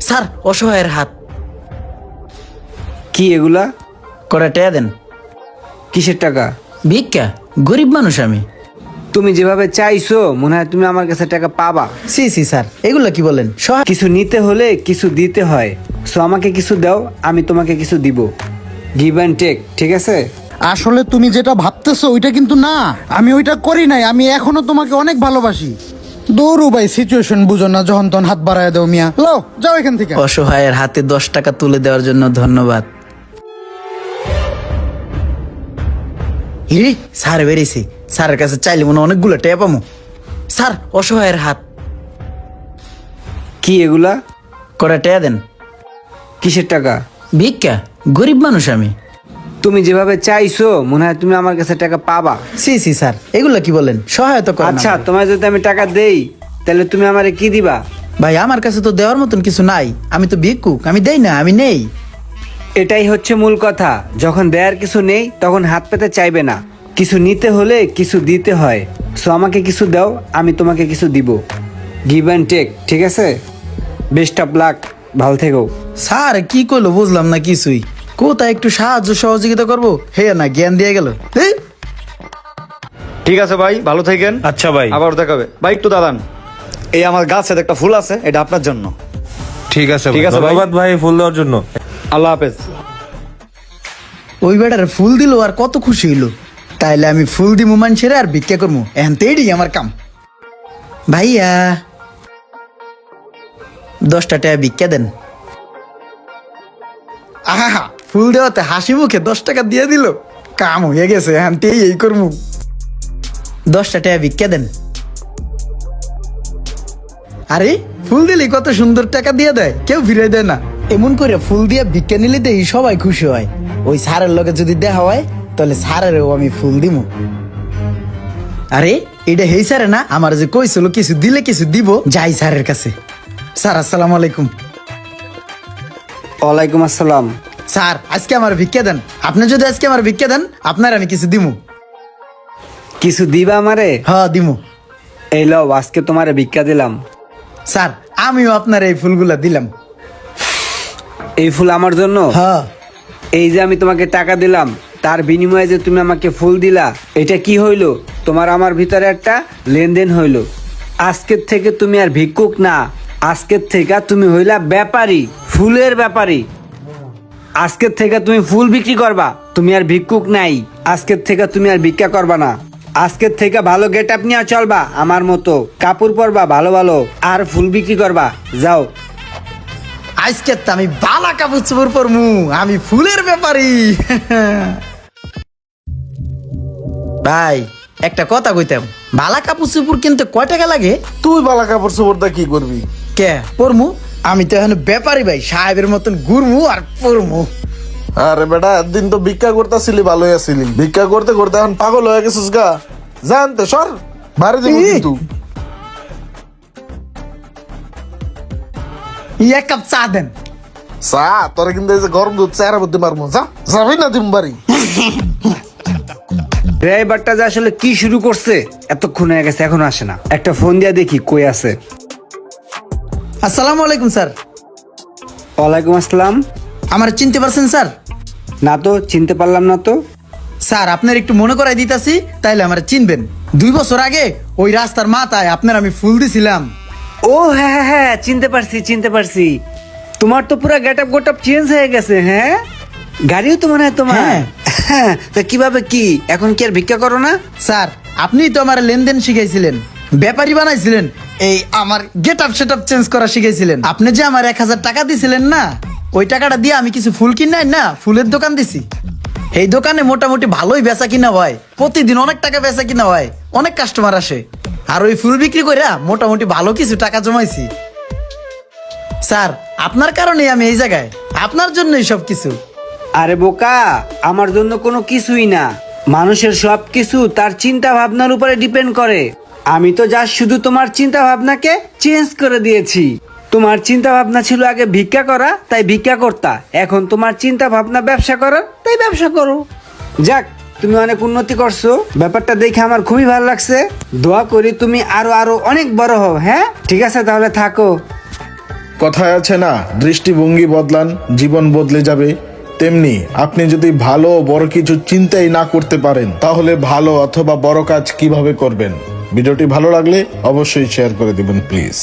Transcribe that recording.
Sir অসহায়ের হাত। কি এগুলা? কটা টাকা দেন। কিসের টাকা? ভিক্ষা, গরিব মানুষ আমি। তুমি যেভাবে চাইছো মনে হয় তুমি আমার কাছে টাকা পাবা। সি সি স্যার, এগুলো কি বলেন? কিছু নিতে হলে কিছু দিতে হয়। সো আমাকে কিছু দাও, আমি তোমাকে কিছু দিব। গিভ অ্যান্ড টেক, ঠিক আছে? আসলে তুমি যেটা ভাবতেছো ওইটা কিন্তু না, আমি ওইটা করি নাই। আমি এখনো তোমাকে অনেক ভালোবাসি। দৌড়ু ভাই, সিচুয়েশন বুঝো না, যখন তখন হাত বাড়ায় দাও মিয়া। লও যাও এখান থেকে। অসহায়ের হাতে 10 টাকা তুলে দেওয়ার জন্য ধন্যবাদ। হিরে স্যার বেরিয়েছি। স্যারের কাছে চাইলে মনে হয় অনেকগুলো টাকা পামো। স্যার অসহায়ের হাত। কি এগুলা? কটা টাকা দেন। কিসের টাকা? ভিক্ষা, গরিব মানুষ আমি। তুমি যেভাবে চাইছো মনে হয় তুমি আমার কাছে টাকা পাবা। সি সি স্যার, এগুলো কি বলেন? সহায়তা করেন। আচ্ছা, আমাকে। তোমায় যদি আমি টাকা দেই তাহলে তুমি আমারে কি দিবা? ভাই আমার কাছে তো দেওয়ার মতন কিছু নাই। আমি তো ভিক্ষুক, আমি দেই না, আমি নেই। এটাই হচ্ছে মূল কথা। যখন দেয়ার কিছু নেই তখন হাত পেতে চাইবে না। কিছু নিতে হলে কিছু দিতে হয়। সো আমাকে কিছু দাও, আমি তোমাকে কিছু দিব। গিভ অ্যান্ড টেক, ঠিক আছে? বেস্ট অফ লাক, ভালো থেকো। স্যার কি কইলো বুঝলাম না কিছুই। কোথায় একটু সাহায্য সহযোগিতা করবো, হে না জ্ঞান দিয়ে গেল। ঠিক আছে ভাই, ভালো থাকেন। আচ্ছা ভাই, আবার দেখাবে ভাই, একটু দাঁড়ান। এই আমার গাছে একটা ফুল আছে, এটা আপনার জন্য। ঠিক আছে ঠিক আছে ভাই। ধন্যবাদ ভাই ফুল দেওয়ার জন্য। আল্লাহ হাফেজ। ওই বেটারে ফুল দিল আর কত খুশি হইলো। তাইলে আমি ফুল দিমু মানুষের আর ভিক্ষা করবো, এখন তো এটাই আমার কাম। ভাইয়া 10টা টাকা ভিক্ষা দেন। আহা, ফুল দেওয়াতে হাসি মুখে 10 টাকা দিয়ে দিল। কাম হয়ে গেছে, এখন তো এই করবো। 10টা টাকা ভিক্ষা দেন। আরে ফুল দিলে কত সুন্দর টাকা দিয়ে দেয়, কেউ ফিরাই দেয় না। এমন করে ফুল দিয়ে ভিক্ষা নিলে দেই সবাই খুশি হয়। ওই স্যারের লগে যদি দেখা হয় তাহলে স্যারেরও আমি ফুল দিমু। আরে এটা হেই স্যারে না, আমার যে কইছিল কিছু দিলে কিছু দিব। যাই স্যারের কাছে। স্যার আসসালামু আলাইকুম। ওয়ালাইকুম আসসালাম। স্যার আজকে আমার ভিক্ষা দেন। আপনি যদি আজকে আমার ভিক্ষা দেন আপনার আমি কিছু দিমু। কিছু দিবা আমারে? হ্যাঁ দিমু। এই লও, আজকে তোমারে ভিক্ষা দিলাম। স্যার আমিও আপনার এই ফুলগুলা দিলাম। এই ফুল আমার জন্য? হ্যাঁ। এই যে আমি তোমাকে টাকা দিলাম, তার বিনিময়ে যে তুমি আমাকে ফুল দিলা, এটা কি হইলো? তোমার আমার ভিতরে একটা লেনদেন হইলো। আজকের থেকে তুমি আর ভিক্ষুক না, আজকের থেকে তুমি হইলা ব্যাপারী, ফুলের ব্যাপারী। আজকের থেকে তুমি ফুল বিক্রি করবা, তুমি আর ভিক্ষুক নাই। আজকের থেকে তুমি আর ভিক্ষা করবা না। আজকের থেকে ভালো গেট আপ নিয়ে চলবা, আমার মতো কাপড় পরবা ভালো ভালো, আর ফুল বিক্রি করবা। যাও। আজকে তো আমি বালা কাপড় চোপড় পরমু, আমি ফুলের ব্যাপারী। ভাই একটা কথা কইতাম, বালা কাপড় চোপড় কিনতে কয় টাকা লাগে? তুই বালা কাপড় চোপড়টা কি করবি? কে পরমু? আমি তো এখন ব্যাপারী ভাই, সাহেবের মতন ঘুরমু আর পরমু। আরে বেটা, একদিন তো ভিক্ষা করতেছিলি, ভালোই আছিলি। ভিক্ষা করতে করতে এখন পাগল হয়ে গেছিস গা। জানতে সর, বাড়ি দেবো কিন্তু। এক কাপ চা দেন। চা তোরা কিন্তু এই যে গরম দুধ চেহারা বুঝতে পারবো। যা, যাবি না তুমি বাড়ি? ড্রাইভারটা যে আসলে কি শুরু করছে, এতক্ষণ হয়ে গেছে এখনো আসে না। একটা ফোন দিয়া দেখি কই আছে। আসসালামু আলাইকুম স্যার। ওয়ালাইকুম আসসালাম। আমার চিনতে পারছেন স্যার? না তো, চিনতে পারলাম না তো। স্যার আপনার একটু মনে করাই দিতাছি, তাইলে আমার চিনবেন। 2 বছর আগে ওই রাস্তার মাথায় আপনার আমি ফুল দিছিলাম। ও হ্যাঁ হ্যাঁ হ্যাঁ, চিনতে পারছি চিনতে পারছি। তোমার তো পুরো গেট আপ চেঞ্জ হয়ে গেছে। হ্যাঁ, গাড়িও তো মনে হয় তোমার। হ্যাঁ। হ্যাঁ, তা কিভাবে কি এখন কি আর ভিক্ষা করো না? স্যার আপনিই তো আমার লেনদেন শিখাইছিলেন, ব্যাপারী বানাইছিলেন, এই আমার get up set up change করা শিখাইছিলেন। আপনি যে আমার 1000 টাকা দিছিলেন না, ওই টাকাটা দিয়ে আমি কিছু ফুল কিনাই না ফুলের দোকান দিছি। এই দোকানে মোটামুটি ভালোই বেচা কিনা হয়, প্রতিদিন অনেক টাকা বেচা কিনা হয়, অনেক কাস্টমার আসে। আর ওই ফুল বিক্রি করে মোটামুটি ভালো কিছু টাকা জমাইছি। স্যার আপনার কারণেই আমি এই জায়গায়, আপনার জন্যই সব কিছু। আরে বোকা, আমার জন্য কোনো কিছুই না। মানুষের সব কিছু তার চিন্তা ভাবনার উপরে ডিপেন্ড করে। আমি তো যা শুধু তোমার চিন্তা ভাবনাকে চেঞ্জ করে দিয়েছি। তোমার চিন্তা ভাবনা ছিল আগে ভিক্ষা করা, তাই ভিক্ষা করতা। এখন তোমার চিন্তা ভাবনা ব্যবসা করার, তাই ব্যবসা করো। যাক, তুমি অনেক উন্নতি করছো, ব্যাপারটা দেখে আমার খুবই ভালো লাগছে। দোয়া করি তুমি আরো আরো অনেক বড় হও। হ্যাঁ ঠিক আছে, তাহলে থাকো। কথায় আছে না, দৃষ্টিভঙ্গি বদলান জীবন বদলে যাবে। তেমনি আপনি যদি ভালো ও বড় কিছু চিন্তাই না করতে পারেন, তাহলে ভালো অথবা বড় কাজ কিভাবে করবেন? ভিডিওটি ভালো লাগলে অবশ্যই শেয়ার করে দিবেন প্লিজ।